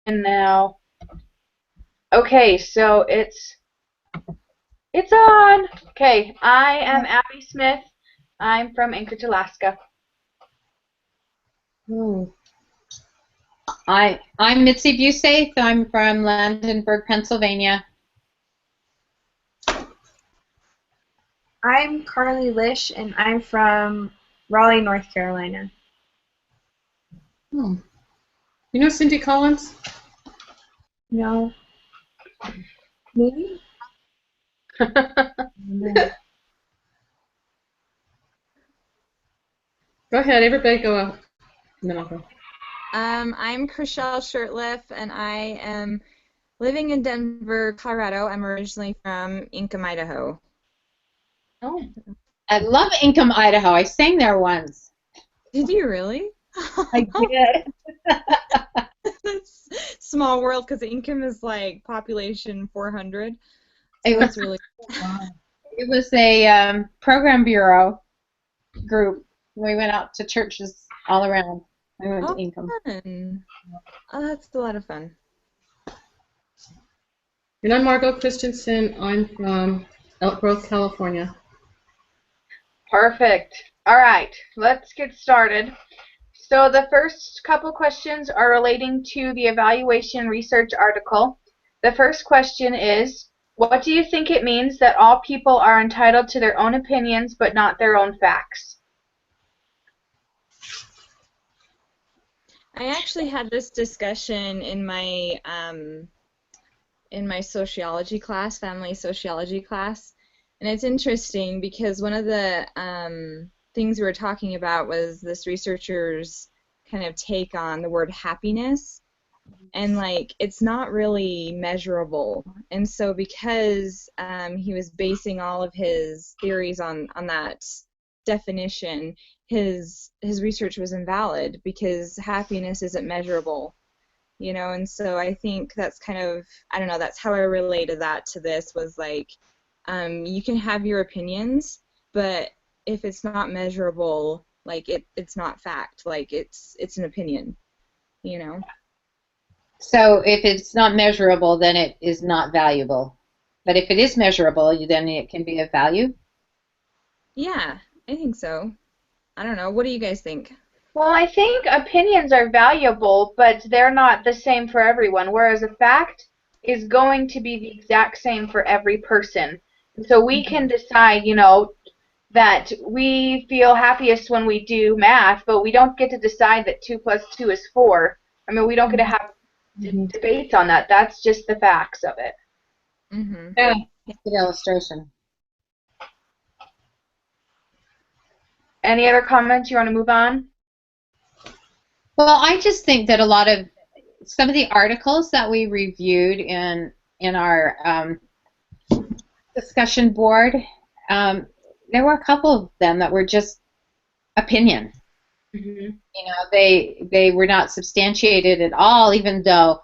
And now, okay, so it's on. Okay, I am Abby Smith. I'm from Anchorage, Alaska. Oh. I'm Mitzi Busaith. I'm from Landenberg, Pennsylvania. I'm Carly Lish, and I'm from Raleigh, North Carolina. Oh. You know Cindy Collins? No. Maybe? Go ahead, everybody go up. And then I'll go. I'm Chriselle Shirtliff, and I am living in Denver, Colorado. I'm originally from Ingham, Idaho. Oh, I love Ingham, Idaho. I sang there once. Did you really? I did. That's small world because Ingham is like population 400. It was really. It was a program bureau group. We went out to churches all around. We went to Ingham. Fun. Oh, that's a lot of fun. And I'm Margot Christensen. I'm from Elk Grove, California. Perfect. All right, let's get started. So the first couple questions are relating to the evaluation research article. The first question is, what do you think it means that all people are entitled to their own opinions but not their own facts? I actually had this discussion in my sociology class, family sociology class, and it's interesting because one of the things we were talking about was this researcher's kind of take on the word happiness, and like it's not really measurable, and so because he was basing all of his theories on that definition, his research was invalid because happiness isn't measurable, you know. And so I think that's kind of, I don't know, that's how I related that to this, was like you can have your opinions, but if it's not measurable, like it's not fact, like it's an opinion, you know. So if it's not measurable, then it is not valuable. But if it is measurable, then it can be of value? Yeah, I think so. I don't know. What do you guys think? Well, I think opinions are valuable, but they're not the same for everyone, whereas a fact is going to be the exact same for every person. So we can decide, you know, that we feel happiest when we do math, but we don't get to decide that 2 plus 2 is 4. I mean, we don't get to have debates on that. That's just the facts of it. Mm-hmm. Yeah. Good illustration. Any other comments? You want to move on? Well, I just think that a lot of some of the articles that we reviewed in our discussion board, there were a couple of them that were just opinion. Mm-hmm. You know, they were not substantiated at all, even though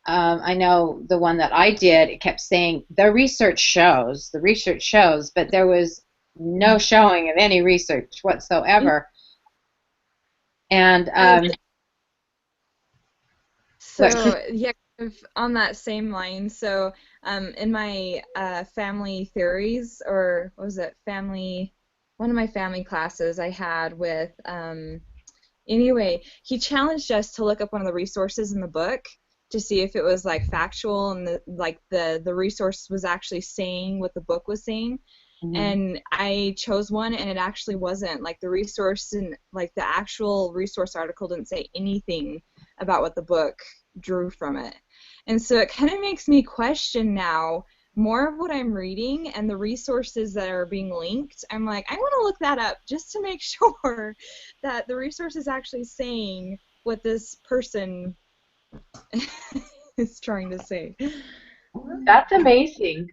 I know the one that I did, it kept saying the research shows, but there was no showing of any research whatsoever. And so yeah, on that same line, so in my family theories, or what was it, one of my family classes I had with, anyway, he challenged us to look up one of the resources in the book to see if it was like factual and the resource was actually saying what the book was saying. Mm-hmm. And I chose one, and it actually wasn't. Like the resource and like the actual resource article didn't say anything about what the book drew from it. And so it kind of makes me question now more of what I'm reading and the resources that are being linked. I'm like, I want to look that up just to make sure that the resource is actually saying what this person is trying to say. That's amazing.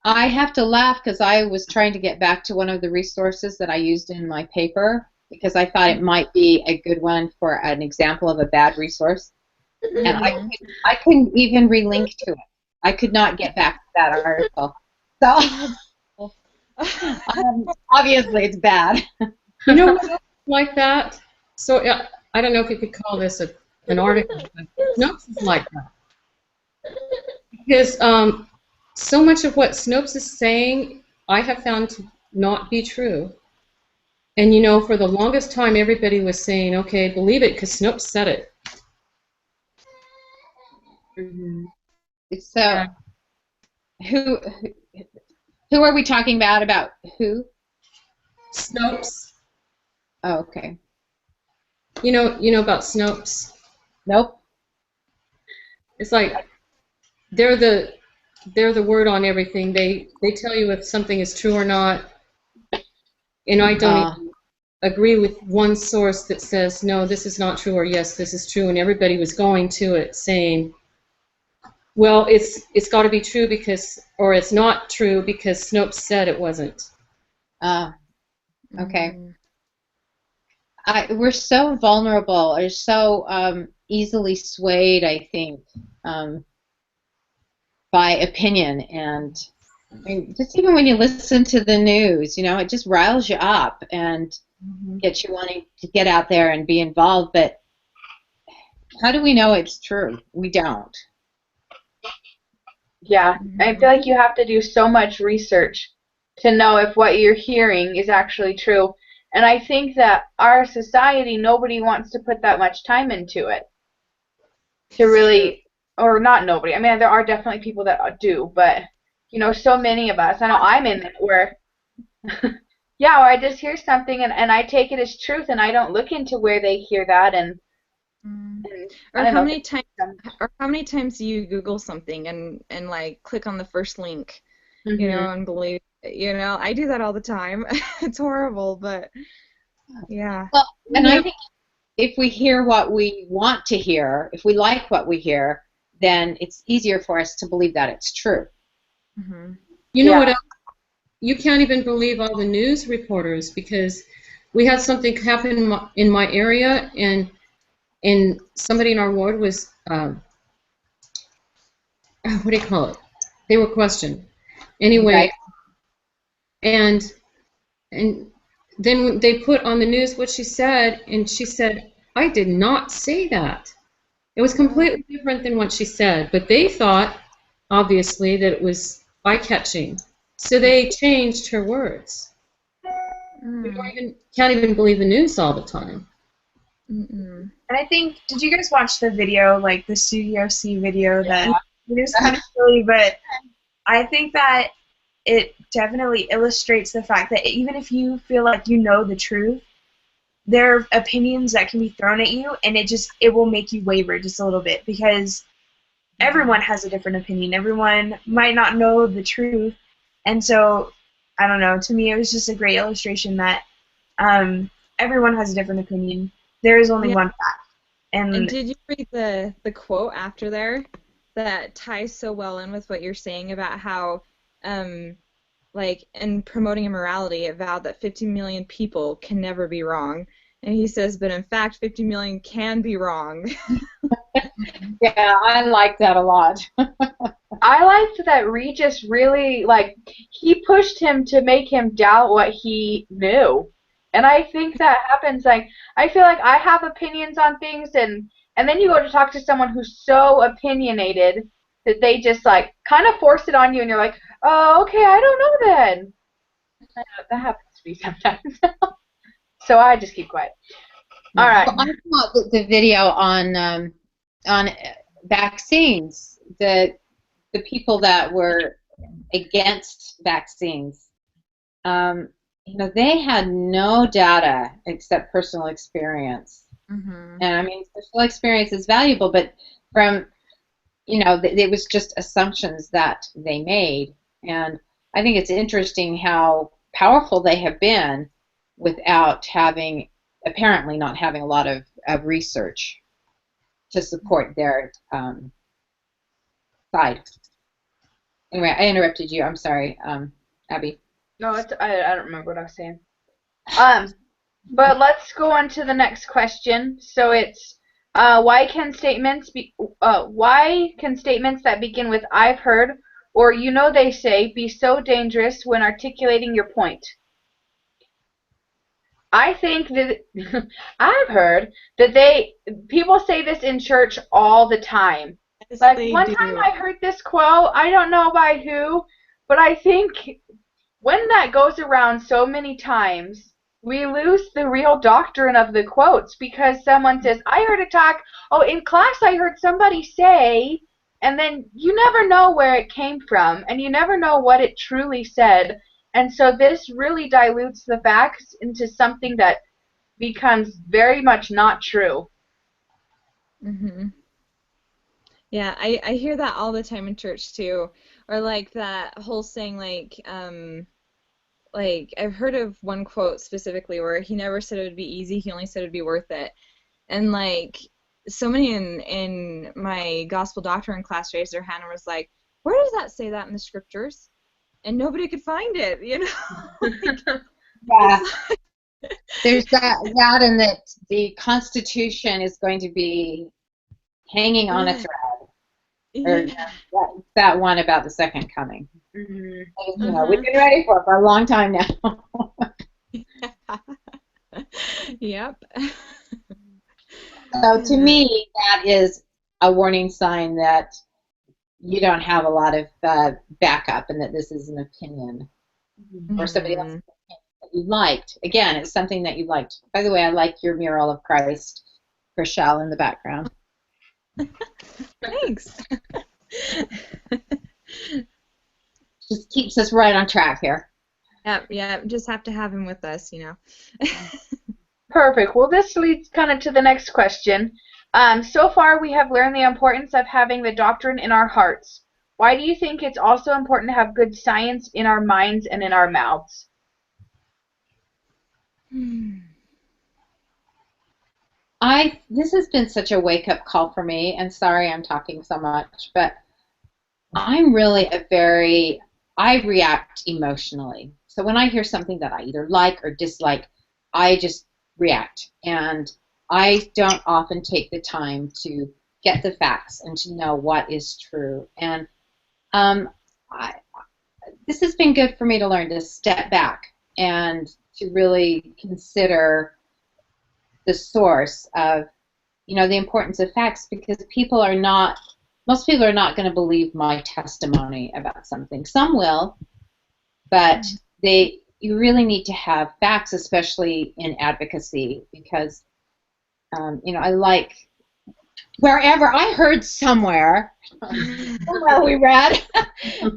I have to laugh because I was trying to get back to one of the resources that I used in my paper because I thought it might be a good one for an example of a bad resource. Mm-hmm. And I couldn't even relink to it. I could not get back to that article. So obviously it's bad. You know what else like that? So I don't know if you could call this a an article. But Snopes is like that. Because so much of what Snopes is saying, I have found to not be true. And you know, for the longest time, everybody was saying, okay, believe it, because Snopes said it. So, who are we talking about? About who? Snopes. Oh, okay. You know about Snopes? Nope. It's like they're the word on everything. They tell you if something is true or not. And I don't even agree with one source that says, no, this is not true, or yes, this is true, and everybody was going to it saying, well, it's got to be true because, or it's not true because Snopes said it wasn't. Okay. We're so vulnerable, or so easily swayed, I think, by opinion. And I mean, just even when you listen to the news, you know, it just riles you up and gets you wanting to get out there and be involved. But how do we know it's true? We don't. Yeah, I feel like you have to do so much research to know if what you're hearing is actually true. And I think that our society, nobody wants to put that much time into it to really, or not nobody. I mean, there are definitely people that do, but, you know, so many of us, I know I'm in it where, yeah, where I just hear something and I take it as truth and I don't look into where they hear that and or how many times do you Google something and like click on the first link, you know, and believe, you know, I do that all the time. It's horrible, but yeah. Well, and I think if we hear what we want to hear, if we like what we hear, then it's easier for us to believe that it's true. You know what else? You can't even believe all the news reporters, because we had something happen in my area, and somebody in our ward was, what do you call it? They were questioned. Anyway, and then they put on the news what she said, and she said, I did not say that. It was completely different than what she said, but they thought, obviously, that it was eye-catching. So they changed her words. We can't even believe the news all the time. And I think, did you guys watch the video, like the Studio C video that, it was kind of silly, but I think that it definitely illustrates the fact that even if you feel like you know the truth, there are opinions that can be thrown at you, and it will make you waver just a little bit, because everyone has a different opinion. Everyone might not know the truth, and so, I don't know, to me it was just a great illustration that everyone has a different opinion. There is only one fact. And did you read the quote after there that ties so well in with what you're saying about how, like, in promoting immorality, it vowed that 50 million people can never be wrong. And he says, but in fact, 50 million can be wrong. Yeah, I like that a lot. I liked that Regis really, like, he pushed him to make him doubt what he knew. And I think that happens, like, I feel like I have opinions on things, and then you go to talk to someone who's so opinionated that they just, like, kind of force it on you, and you're like, oh, okay, I don't know then. That happens to me sometimes. So I just keep quiet. All right. Well, I saw the video on vaccines. The people that were against vaccines, you know, they had no data except personal experience. And I mean, personal experience is valuable, but from, you know, it was just assumptions that they made. And I think it's interesting how powerful they have been without having, apparently not having a lot of research to support their side. Anyway, I interrupted you. I'm sorry, Abby. No, I don't remember what I was saying. But let's go on to the next question. So it's why can statements that begin with "I've heard" or "you know they say" be so dangerous when articulating your point? I think that I've heard that people say this in church all the time. Yes, Like they one time do. I heard this quote, I don't know by who, but I think when that goes around so many times, we lose the real doctrine of the quotes because someone says, I heard a talk, oh, in class I heard somebody say, and then you never know where it came from, and you never know what it truly said. And so this really dilutes the facts into something that becomes very much not true. Mhm. Yeah, I hear that all the time in church too. Or like that whole saying like I've heard of one quote specifically where he never said it would be easy, he only said it would be worth it. And like so many in my gospel doctrine class raised their hand and was like, where does that say that in the scriptures? And nobody could find it, you know? Yeah. There's that and that the Constitution is going to be hanging on a Yeah. thread. Or Yeah. that one about the second coming. Mm-hmm. You know, we've been ready for it for a long time now. Yep. So to me, that is a warning sign that you don't have a lot of backup and that this is an opinion or somebody else's opinion that you liked. Again, it's something that you liked. By the way, I like your mural of Christ, Rochelle, in the background. Thanks. Just keeps us right on track here. Yep, just have to have him with us, you know. Perfect. Well, this leads kind of to the next question. So far, we have learned the importance of having the doctrine in our hearts. Why do you think it's also important to have good science in our minds and in our mouths? This has been such a wake-up call for me, and sorry I'm talking so much, but I'm really I react emotionally. So when I hear something that I either like or dislike, I just react. And I don't often take the time to get the facts and to know what is true. And this has been good for me to learn to step back and to really consider the source of, the importance of facts, because most people are not going to believe my testimony about something. Some will, but you really need to have facts, especially in advocacy, because I like wherever I heard somewhere we read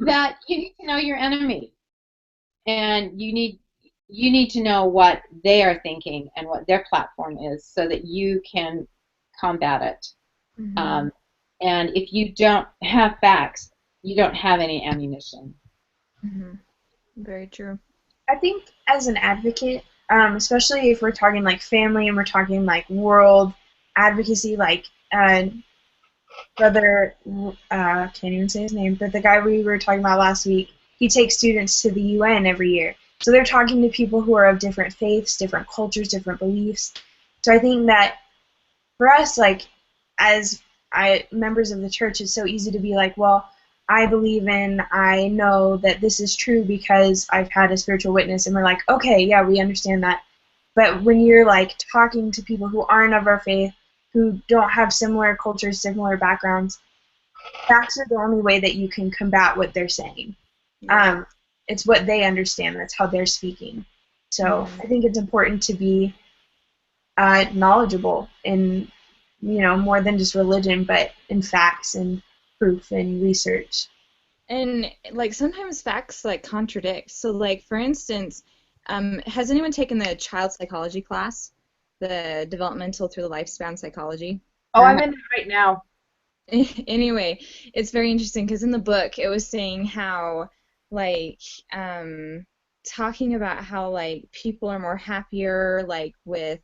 that you need to know your enemy, and you need to know what they are thinking and what their platform is, so that you can combat it. Mm-hmm. And if you don't have facts, you don't have any ammunition. Mm-hmm. Very true. I think as an advocate, especially if we're talking like family and we're talking like world advocacy, like brother, can't even say his name, but the guy we were talking about last week, he takes students to the UN every year. So they're talking to people who are of different faiths, different cultures, different beliefs. So I think that for us, like, as members of the church, it's so easy to be like, well, I know that this is true because I've had a spiritual witness, and we're like, okay, yeah, we understand that. But when you're like talking to people who aren't of our faith, who don't have similar cultures, similar backgrounds, facts are the only way that you can combat what they're saying. Yeah. It's what they understand. That's how they're speaking. So I think it's important to be knowledgeable in, more than just religion, but in facts and proof and research. And like sometimes facts like contradict. So like for instance, has anyone taken the child psychology class, the developmental through the lifespan psychology? Oh, I'm in it right now. Anyway, it's very interesting because in the book it was saying how like talking about how like people are more happier like with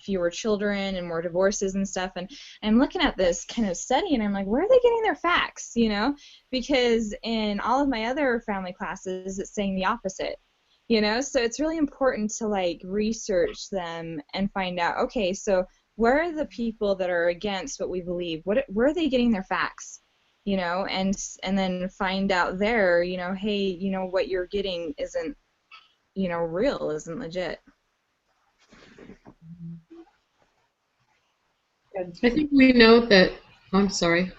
fewer children and more divorces and stuff, and I'm looking at this kind of study and I'm like, where are they getting their facts, because in all of my other family classes it's saying the opposite, so it's really important to like research them and find out, okay, so where are the people that are against what we believe, where are they getting their facts, and then find out there, hey, what you're getting isn't real, isn't legit. I think we know that. I'm sorry.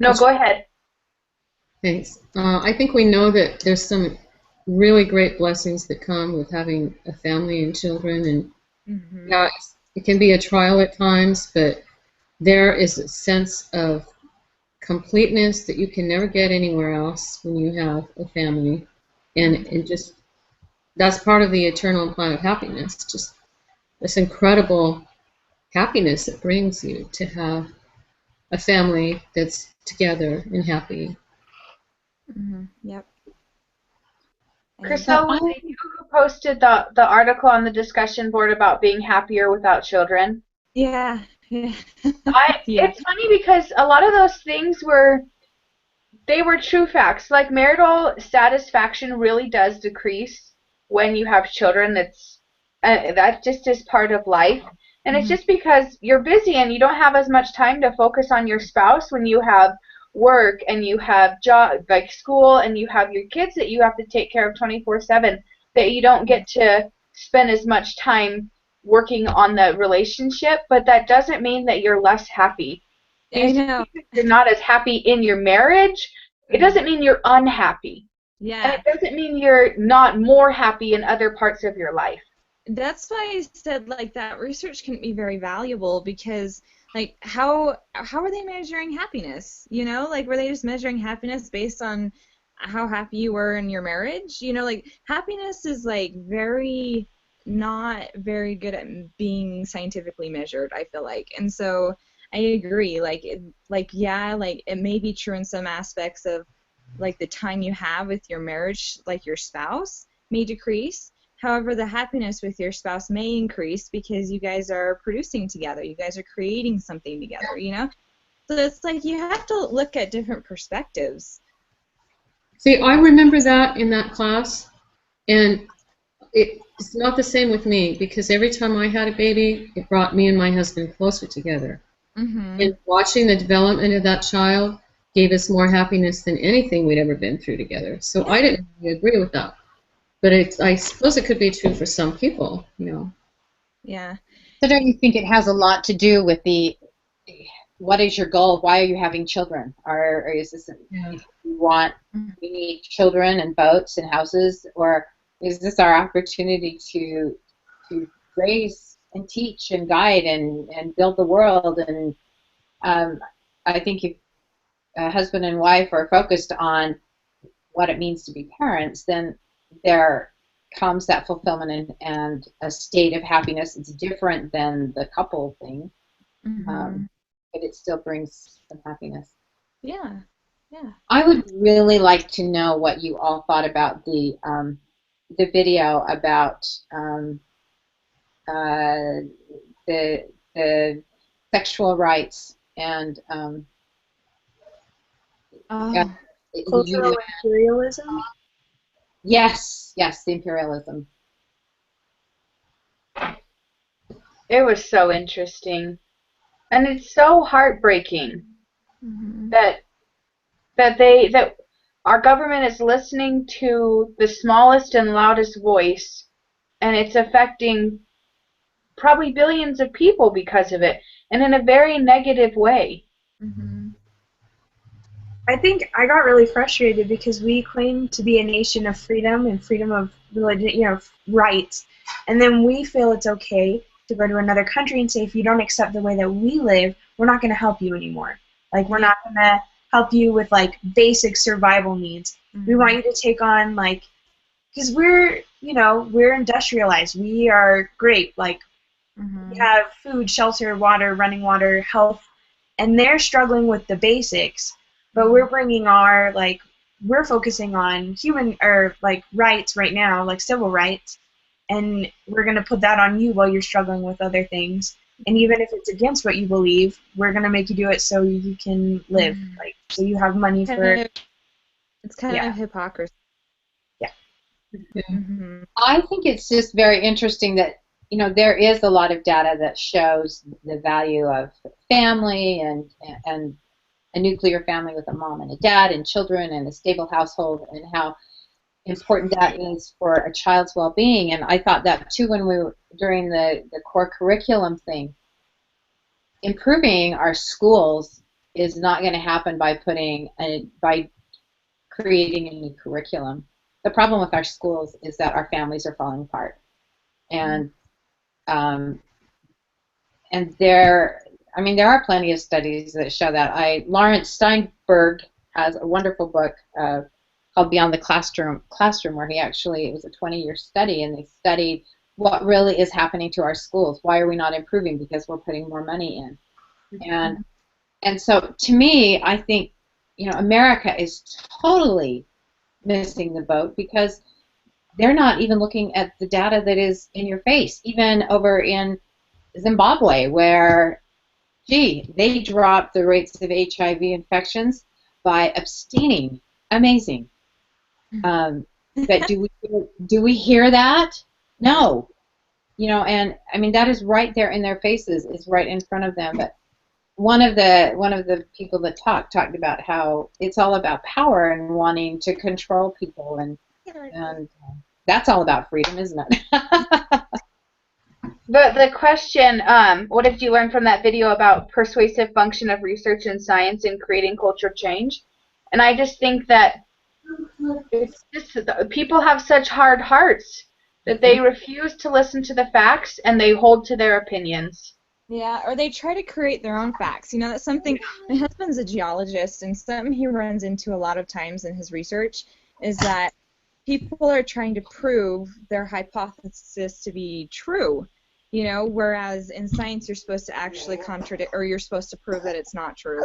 No, go ahead. Thanks. I think we know that there's some really great blessings that come with having a family and children, and Mm-hmm. yeah, it can be a trial at times, but there is a sense of completeness that you can never get anywhere else when you have a family, and just that's part of the eternal plan of happiness. Just this incredible happiness it brings you to have a family that's together and happy. Mm-hmm. Yep. Chriselle, was it you who posted the article on the discussion board about being happier without children? Yeah. Yeah. It's funny because a lot of those things were true facts. Like marital satisfaction really does decrease when you have children. That just is part of life. And it's just because you're busy and you don't have as much time to focus on your spouse when you have work and you have job like school and you have your kids that you have to take care of 24/7, that you don't get to spend as much time working on the relationship. But that doesn't mean that you're less happy. I know. You're not as happy in your marriage. It doesn't mean you're unhappy. Yeah. And it doesn't mean you're not more happy in other parts of your life. That's why I said like that research can be very valuable, because like how are they measuring happiness? You know, like were they just measuring happiness based on how happy you were in your marriage? You know, like happiness is like not very good at being scientifically measured, I feel like. And so I agree, like it may be true in some aspects of like the time you have with your marriage, like your spouse may decrease. However, the happiness with your spouse may increase because you guys are producing together. You guys are creating something together, you know? So it's like you have to look at different perspectives. See, I remember that in that class, and it's not the same with me, because every time I had a baby, it brought me and my husband closer together. Mm-hmm. And watching the development of that child gave us more happiness than anything we'd ever been through together. So I didn't really agree with that. But I suppose it could be true for some people, you know. Yeah. So don't you think it has a lot to do with what is your goal? Why are you having children? Or is this we need children and boats and houses, or is this our opportunity to raise and teach and guide and build the world? And I think if a husband and wife are focused on what it means to be parents, then there comes that fulfillment and a state of happiness. It's different than the couple thing, but it still brings some happiness. Yeah, yeah. I would really like to know what you all thought about the video about the sexual rights and cultural imperialism. Yes, the imperialism. It was so interesting, and it's so heartbreaking that our government is listening to the smallest and loudest voice, and it's affecting probably billions of people because of it, and in a very negative way. I think I got really frustrated because we claim to be a nation of freedom and freedom of religion, you know, rights, and then we feel it's okay to go to another country and say, if you don't accept the way that we live, we're not going to help you anymore. Like, we're not going to help you with, like, basic survival needs. We want you to take on, like, because we're industrialized. We are great. Like, we have food, shelter, water, running water, health, and they're struggling with the basics. But we're bringing we're focusing on human rights right now, like civil rights, and we're going to put that on you while you're struggling with other things. And even if it's against what you believe, we're going to make you do it so you can live, like, so you have money for. It's kind of hypocrisy. Yeah. I think it's just very interesting that, you know, there is a lot of data that shows the value of family and a nuclear family with a mom and a dad and children and a stable household, and how important that is for a child's well-being. And I thought that too when we were during the core curriculum thing. improving our schools is not going to happen by by creating a new curriculum. The problem with our schools is that our families are falling apart, and there are plenty of studies that show that. Lawrence Steinberg has a wonderful book called Beyond the Classroom, where it was a 20-year study, and they studied what really is happening to our schools. Why are we not improving? Because we're putting more money in. And so to me, I think, America is totally missing the boat, because they're not even looking at the data that is in your face. Even over in Zimbabwe, where, they dropped the rates of HIV infections by abstaining. Amazing. But do we hear that? No. And that is right there in their faces. It's right in front of them. But one of the people that talked about how it's all about power and wanting to control people, and that's all about freedom, isn't it? The question, what did you learn from that video about persuasive function of research and science in creating culture change? And I just think that it's just, people have such hard hearts that they refuse to listen to the facts and they hold to their opinions. Yeah, or they try to create their own facts. That's something, my husband's a geologist, and something he runs into a lot of times in his research is that people are trying to prove their hypothesis to be true, whereas in science you're supposed to actually contradict, or you're supposed to prove that it's not true.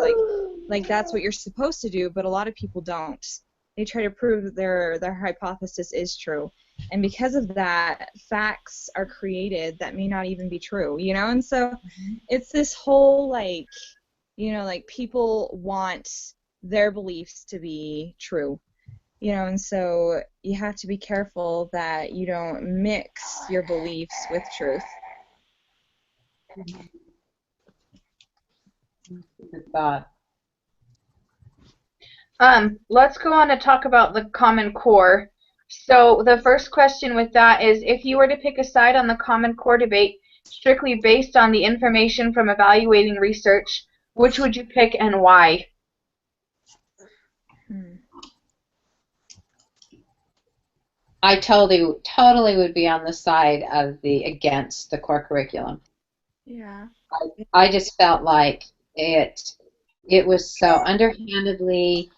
Like that's what you're supposed to do, but a lot of people don't. They try to prove that their hypothesis is true. And because of that, facts are created that may not even be true, And so it's this whole, people want their beliefs to be true, And so you have to be careful that you don't mix your beliefs with truth. Good thought. Let's go on to talk about the Common Core. So the first question with that is, if you were to pick a side on the Common Core debate strictly based on the information from evaluating research, which would you pick and why? I totally would be on the side of against the core curriculum. Yeah. I just felt like it was so underhandedly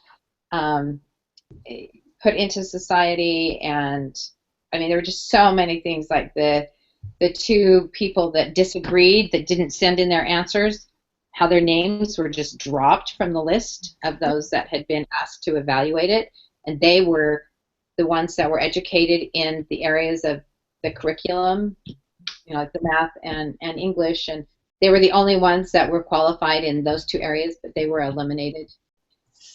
put into society, and there were just so many things, like the two people that disagreed, that didn't send in their answers, how their names were just dropped from the list of those that had been asked to evaluate it, and they were the ones that were educated in the areas of the curriculum, like the math and English, and they were the only ones that were qualified in those two areas, but they were eliminated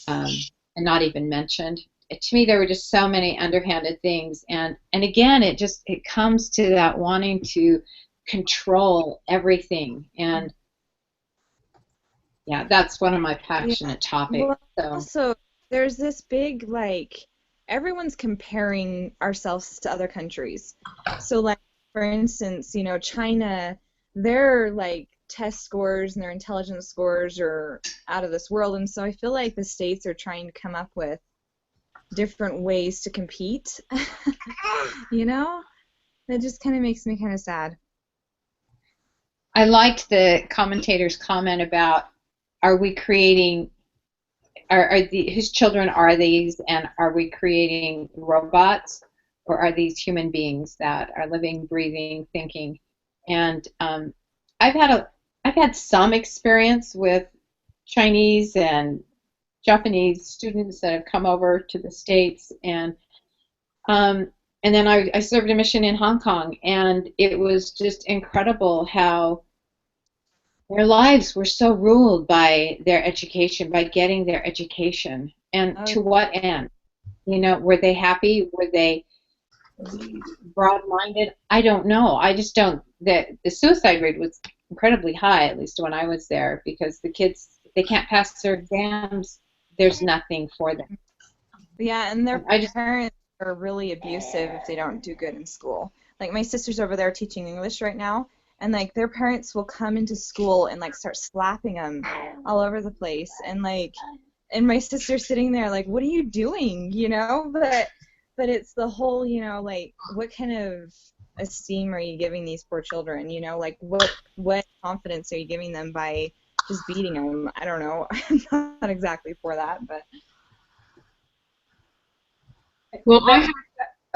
and not even mentioned. To me, there were just so many underhanded things, and again, it comes to that wanting to control everything, and yeah, that's one of my passionate topics. Well, also, there's this big, everyone's comparing ourselves to other countries. So, for instance, China, their test scores and their intelligence scores are out of this world, and so I feel like the states are trying to come up with different ways to compete. That just kind of makes me kind of sad. I liked the commentator's comment about, are we creating, whose children are these, and are we creating robots, or are these human beings that are living, breathing, thinking? And I've had some experience with Chinese and Japanese students that have come over to the States, and then I served a mission in Hong Kong, and it was just incredible how their lives were so ruled by their education, by getting their education, and to what end? Were they happy? Were they broad-minded? I don't know. I just don't. The suicide rate was incredibly high, at least when I was there, because the kids, if they can't pass their exams, there's nothing for them. Yeah, and their parents are really abusive if they don't do good in school. My sister's over there teaching English right now, and like their parents will come into school and like start slapping them all over the place, and like, and my sister's sitting there like, what are you doing, you know? But it's the whole, you know, like, what kind of esteem are you giving these poor children, you know? Like, what confidence are you giving them by just beating them? I don't know. I'm not exactly for that, but. Well,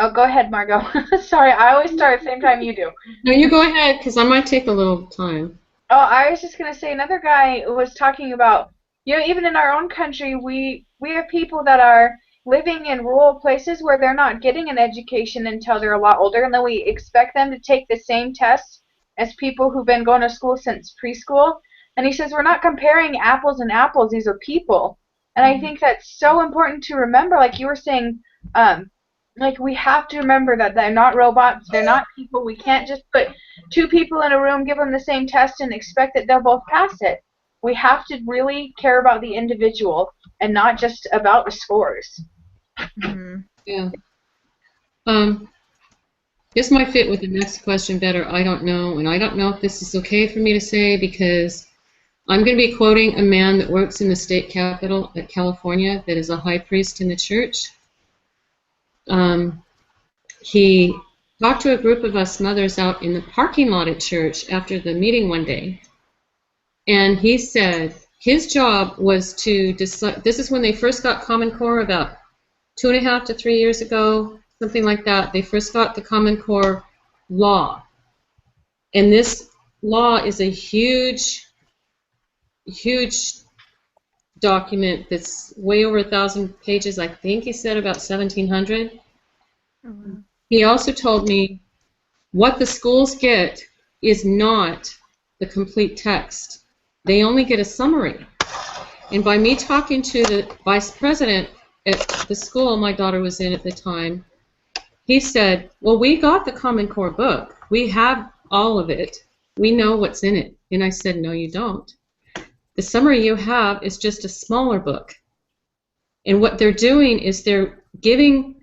Oh, go ahead, Margot. Sorry, I always start at the same time you do. no, you go ahead, because I might take a little time. Oh, I was just going to say, another guy was talking about, you know, even in our own country, we have people that are living in rural places where they're not getting an education until they're a lot older, and then we expect them to take the same tests as people who've been going to school since preschool. And he says, we're not comparing apples and apples, these are people. And I think that's so important to remember, like you were saying, like, we have to remember that they're not robots, they're not people. We can't just put two people in a room, give them the same test, and expect that they'll both pass it. We have to really care about the individual and not just about the scores. Yeah. This might fit with the next question better. I don't know, and I don't know if this is okay for me to say, because I'm going to be quoting a man that works in the state capitol at California that is a high priest in the church. He talked to a group of us mothers out in the parking lot at church after the meeting one day, and he said his job was to decide. This is when they first got Common Core, about 2.5 to 3 years ago, something like that. They first got the Common Core law, and this law is a huge document that's way over 1,000 pages. I think he said about 1,700. He also told me what the schools get is not the complete text. They only get a summary. And by me talking to the vice president at the school my daughter was in at the time, he said, well, we got the Common Core book. We have all of it. We know what's in it. And I said, no, you don't. The summary you have is just a smaller book. And what they're doing is they're giving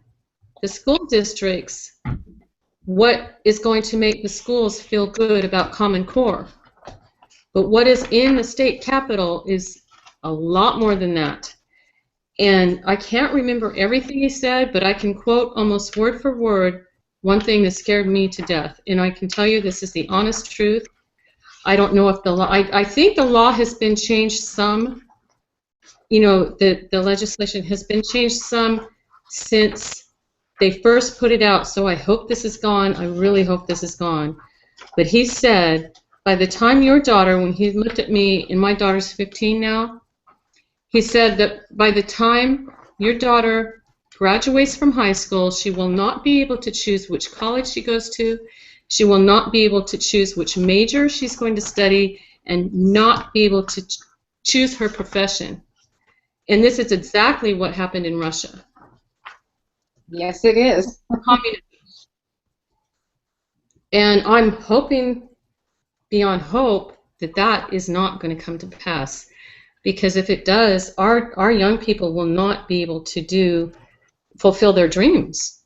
the school districts what is going to make the schools feel good about Common Core. But what is in the state capitol is a lot more than that. And I can't remember everything he said, but I can quote almost word for word one thing that scared me to death. And I can tell you this is the honest truth. I don't know if the law, I think the law has been changed some. You know, the legislation has been changed some since they first put it out, so I hope this is gone. I really hope this is gone. But he said, by the time your daughter, when he looked at me, and my daughter's 15 now, he said that by the time your daughter graduates from high school, she will not be able to choose which college she goes to. She will not be able to choose which major she's going to study, and not be able to choose her profession. And this is exactly what happened in Russia. Yes, it is. And I'm hoping beyond hope that that is not going to come to pass, because if it does, our young people will not be able to fulfill their dreams.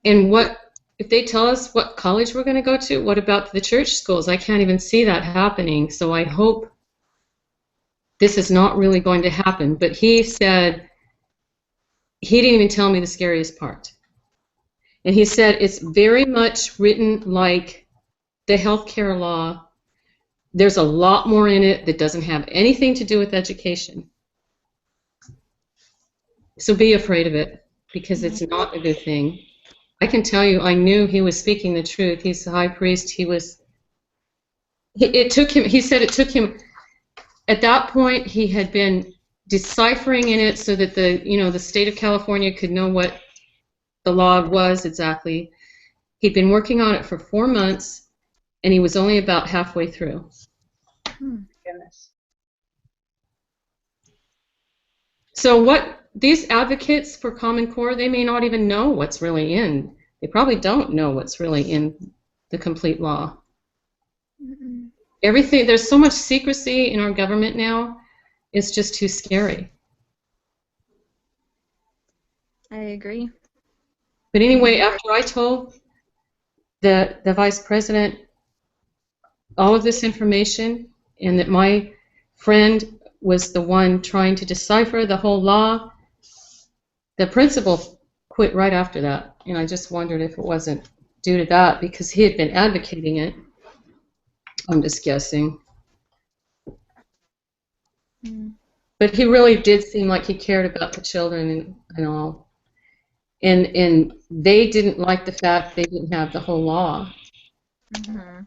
And what if they tell us what college we're going to go to? What about the church schools? I can't even see that happening. So I hope this is not really going to happen. But he said, he didn't even tell me the scariest part. And he said it's very much written like the healthcare law. There's a lot more in it that doesn't have anything to do with education. So be afraid of it, because it's not a good thing. I can tell you, I knew he was speaking the truth. He's the high priest. It took him, he said it took him, at that point he had been deciphering in it so that the state of California could know what the law was exactly. He'd been working on it for 4 months, and he was only about halfway through. Goodness. So what these advocates for Common Core, they may not even know what's really in. They probably don't know what's really in the complete law. Everything, there's so much secrecy in our government now, it's just too scary. I agree. But anyway, after I told the vice president all of this information, and that my friend was the one trying to decipher the whole law, the principal quit right after that. And I just wondered if it wasn't due to that, because he had been advocating it. I'm just guessing. But he really did seem like he cared about the children and all. And they didn't like the fact they didn't have the whole law. Mm-hmm.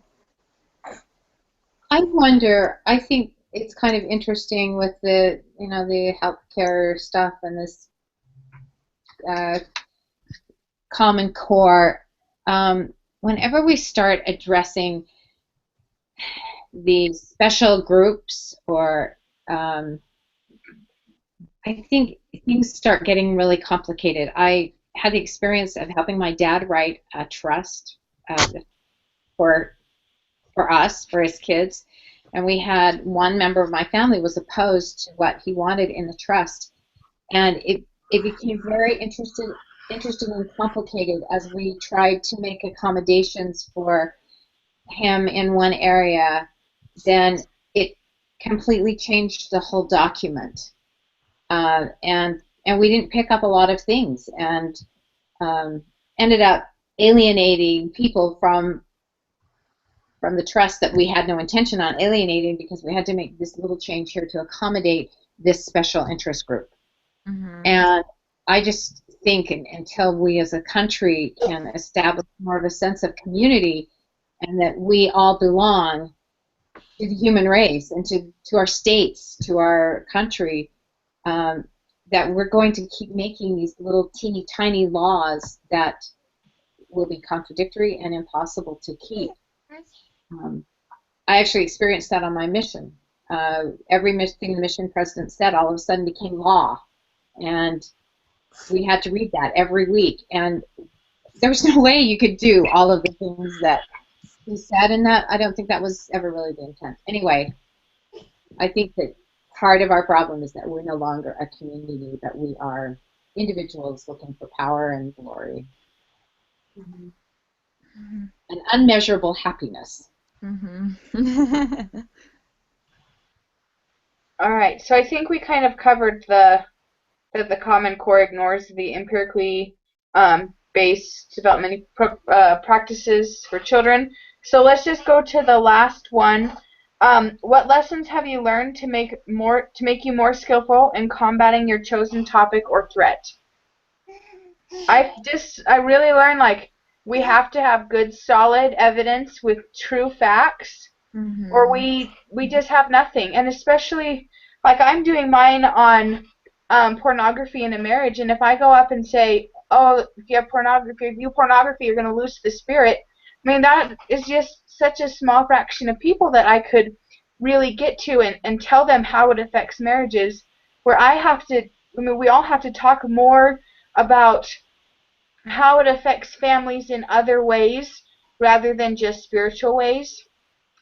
I wonder, I think it's kind of interesting with the, the healthcare stuff and this Common Core. Whenever we start addressing these special groups, or I think things start getting really complicated. I had the experience of helping my dad write a trust for us, for his kids, and we had one member of my family was opposed to what he wanted in the trust, and it became very interesting and complicated as we tried to make accommodations for him in one area. Then it completely changed the whole document, and we didn't pick up a lot of things, and ended up alienating people from the trust that we had no intention on alienating, because we had to make this little change here to accommodate this special interest group. Mm-hmm. And I just think until we as a country can establish more of a sense of community, and that we all belong to the human race and to our states, to our country, that we're going to keep making these little teeny tiny laws that will be contradictory and impossible to keep. I actually experienced that on my mission. Everything the mission president said all of a sudden became law, and we had to read that every week, and there was no way you could do all of the things that he said in that. I don't think that was ever really the intent. Anyway, I think that part of our problem is that we're no longer a community, that we are individuals looking for power and glory. Mm-hmm. An unmeasurable happiness. Mm-hmm. All right, so I think we kind of covered that the Common Core ignores the empirically based development practices for children. So let's just go to the last one. What lessons have you learned to make you more skillful in combating your chosen topic or threat? I really learned, like, we have to have good, solid evidence with true facts, mm-hmm. or we just have nothing. And especially, like, I'm doing mine on pornography in a marriage, and if I go up and say, oh, if you view pornography, you're going to lose the spirit, I mean, that is just such a small fraction of people that I could really get to and tell them how it affects marriages, where we all have to talk more about how it affects families in other ways rather than just spiritual ways.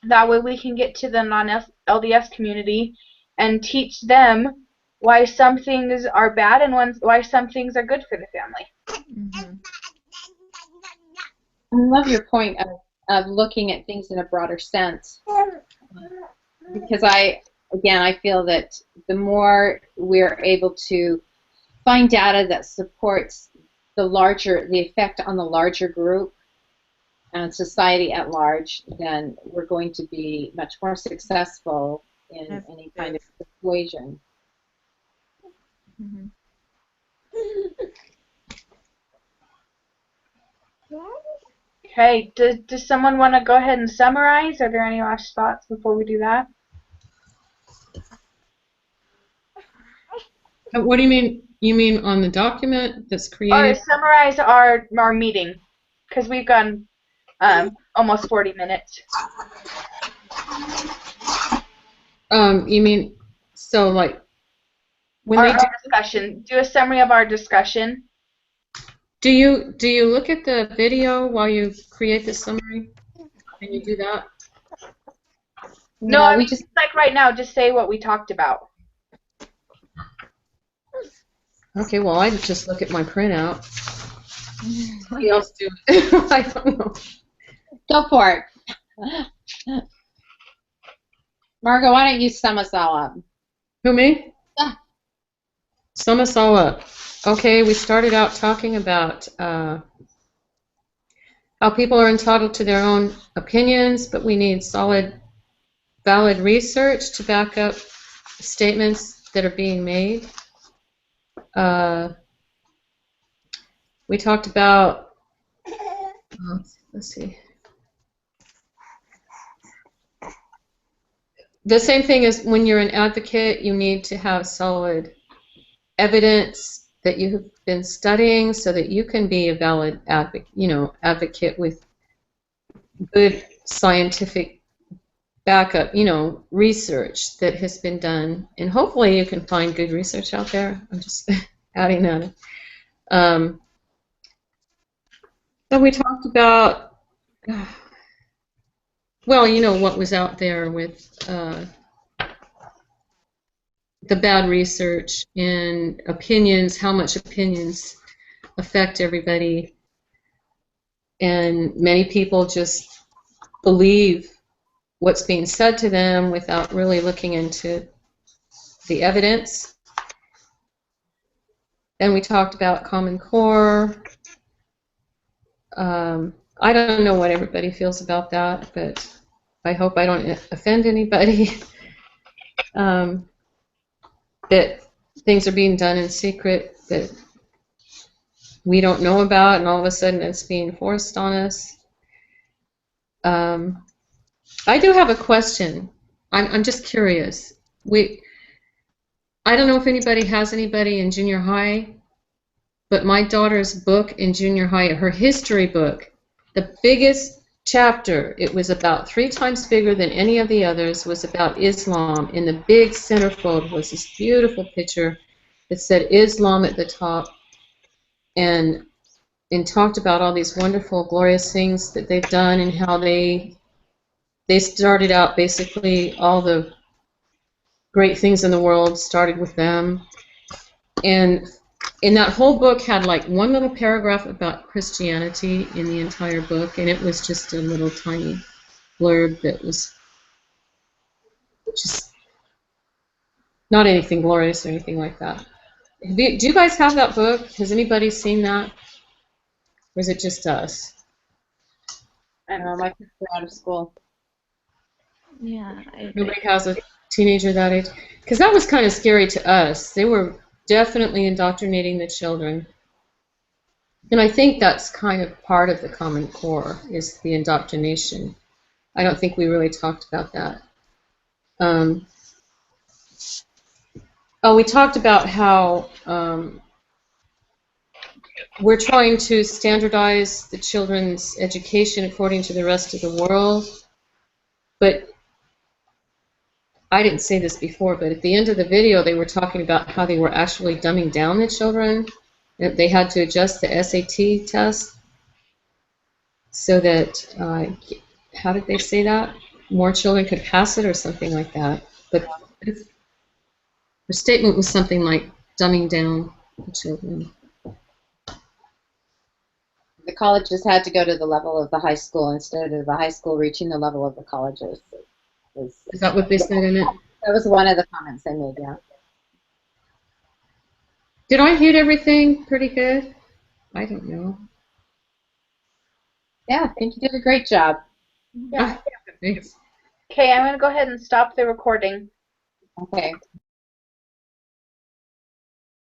That way we can get to the non-LDS community and teach them why some things are bad and why some things are good for the family. Mm-hmm. I love your point of looking at things in a broader sense, because I feel that the more we're able to find data that supports the effect on the larger group and society at large, then we're going to be much more successful in any kind of persuasion. Mm-hmm. Okay, does someone want to go ahead and summarize? Are there any last thoughts before we do that? What do you mean? You mean on the document that's created? Or summarize our meeting, because we've gone almost 40 minutes. You mean, so like when our discussion? Do a summary of our discussion. Do you look at the video while you create the summary? Can you do that? No, I mean, just like right now, just say what we talked about. Okay, well, I just look at my printout. Somebody else do it. I don't know. Go for it. Margo, why don't you sum us all up? Who, me? Yeah. Sum us all up. Okay, we started out talking about how people are entitled to their own opinions, but we need solid, valid research to back up statements that are being made. We talked about, let's see. The same thing as when you're an advocate, you need to have solid evidence that you have been studying so that you can be a valid advocate with good scientific backup, research that has been done. And hopefully you can find good research out there. I'm just adding that. So we talked about, well, what was out there with the bad research and opinions, how much opinions affect everybody. And many people just believe what's being said to them without really looking into the evidence. And we talked about Common Core. I don't know what everybody feels about that, but I hope I don't offend anybody. That things are being done in secret that we don't know about, and all of a sudden it's being forced on us. I do have a question. I'm just curious. I don't know if anybody has anybody in junior high, but my daughter's book in junior high, her history book, the biggest chapter, it was about 3 times bigger than any of the others, was about Islam. In the big centerfold was this beautiful picture that said Islam at the top, and talked about all these wonderful, glorious things that they've done and how they started out basically all the great things in the world started with them. And in that whole book had like one little paragraph about Christianity in the entire book, and it was just a little tiny blurb that was just not anything glorious or anything like that. Do you guys have that book? Has anybody seen that? Or is it just us? I don't know, my kids are out of school. Yeah. Nobody has a teenager that age? Because that was kind of scary to us. They were definitely indoctrinating the children. And I think that's kind of part of the Common Core, is the indoctrination. I don't think we really talked about that. We talked about how we're trying to standardize the children's education according to the rest of the world. But I didn't say this before, but at the end of the video, they were talking about how they were actually dumbing down the children. They had to adjust the SAT test so that, how did they say that? More children could pass it or something like that. But the statement was something like dumbing down the children. The colleges had to go to the level of the high school instead of the high school reaching the level of the colleges. Is that what they said in it? That was one of the comments they made, yeah. Did I hit everything pretty good? I don't know. Yeah, I think you did a great job. Yeah. Thanks. Okay, I'm going to go ahead and stop the recording. Okay.